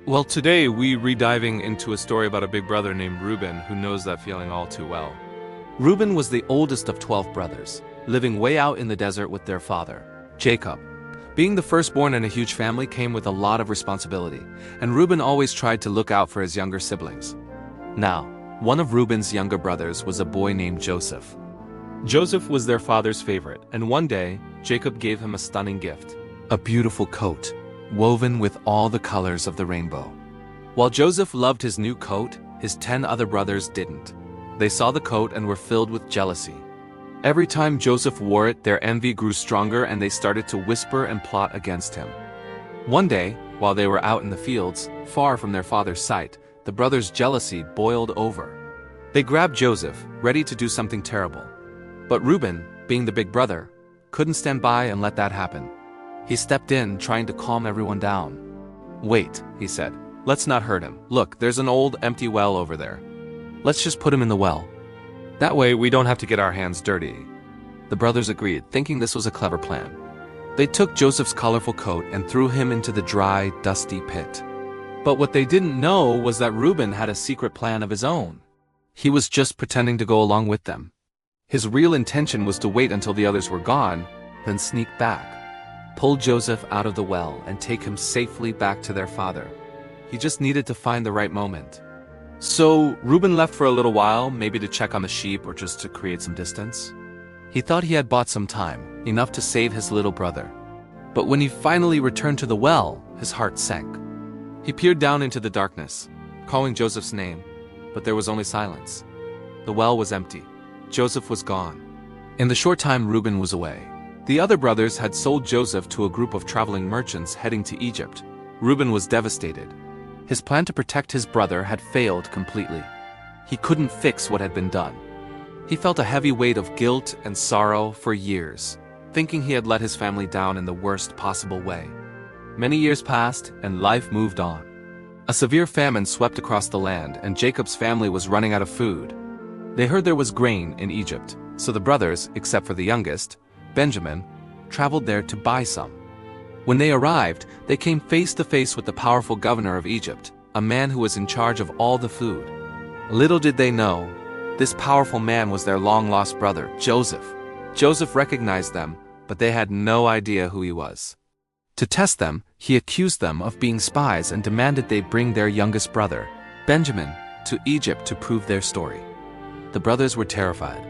Well, today we re-diving into a story about a big brother named Reuben who knows that feeling all too well. Reuben was the oldest of 12 brothers, living way out in the desert with their father, Jacob. Being the firstborn in a huge family came with a lot of responsibility, and Reuben always tried to look out for his younger siblings. Now, one of Reuben's younger brothers was a boy named Joseph. Joseph was their father's favorite, and one day, Jacob gave him a stunning gift. A beautiful coat, woven with all the colors of the rainbow. While Joseph loved his new coat, his 10 other brothers didn't. They saw the coat and were filled with jealousy. Every time Joseph wore it, their envy grew stronger and they started to whisper and plot against him. One day, while they were out in the fields, far from their father's sight, the brothers' jealousy boiled over. They grabbed Joseph, ready to do something terrible. But Reuben, being the big brother, couldn't stand by and let that happen. He stepped in, trying to calm everyone down. "Wait," he said. "Let's not hurt him. Look, there's an old, empty well over there. Let's just put him in the well. That way we don't have to get our hands dirty." The brothers agreed, thinking this was a clever plan. They took Joseph's colorful coat and threw him into the dry, dusty pit. But what they didn't know was that Reuben had a secret plan of his own. He was just pretending to go along with them. His real intention was to wait until the others were gone, then sneak back, pull Joseph out of the well, and take him safely back to their father. He just needed to find the right moment. So Reuben left for a little while, maybe to check on the sheep or just to create some distance. He thought he had bought some time, enough to save his little brother. But when he finally returned to the well, his heart sank. He peered down into the darkness, calling Joseph's name, but there was only silence. The well was empty. Joseph was gone. In the short time Reuben was away, the other brothers had sold Joseph to a group of traveling merchants heading to Egypt. Reuben was devastated. His plan to protect his brother had failed completely. He couldn't fix what had been done. He felt a heavy weight of guilt and sorrow for years, thinking he had let his family down in the worst possible way. Many years passed, and life moved on. A severe famine swept across the land, and Jacob's family was running out of food. They heard there was grain in Egypt, so the brothers, except for the youngest, Benjamin, traveled there to buy some. When they arrived, they came face to face with the powerful governor of Egypt, a man who was in charge of all the food. Little did they know, this powerful man was their long-lost brother, Joseph. Joseph recognized them, but they had no idea who he was. To test them, he accused them of being spies and demanded they bring their youngest brother, Benjamin, to Egypt to prove their story. The brothers were terrified.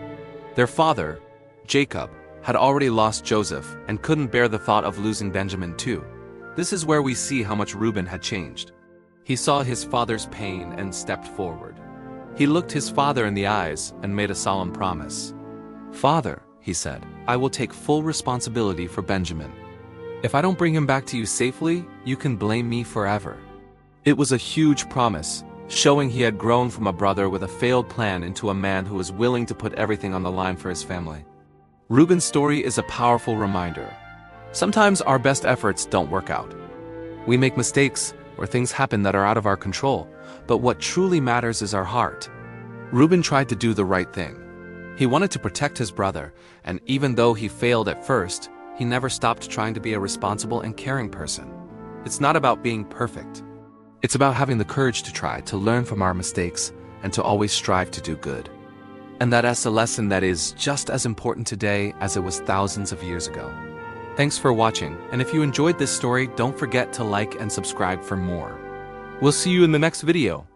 Their father, Jacob, had already lost Joseph and couldn't bear the thought of losing Benjamin too. This is where we see how much Reuben had changed. He saw his father's pain and stepped forward. He looked his father in the eyes and made a solemn promise. "Father," he said, "I will take full responsibility for Benjamin. If I don't bring him back to you safely, you can blame me forever." It was a huge promise, showing he had grown from a brother with a failed plan into a man who was willing to put everything on the line for his family. Reuben's story is a powerful reminder. Sometimes our best efforts don't work out. We make mistakes or things happen that are out of our control, but what truly matters is our heart. Reuben tried to do the right thing. He wanted to protect his brother, and even though he failed at first, he never stopped trying to be a responsible and caring person. It's not about being perfect. It's about having the courage to try, to learn from our mistakes, and to always strive to do good. And that's a lesson that is just as important today as it was thousands of years ago. Thanks for watching, and if you enjoyed this story, don't forget to like and subscribe for more. We'll see you in the next video.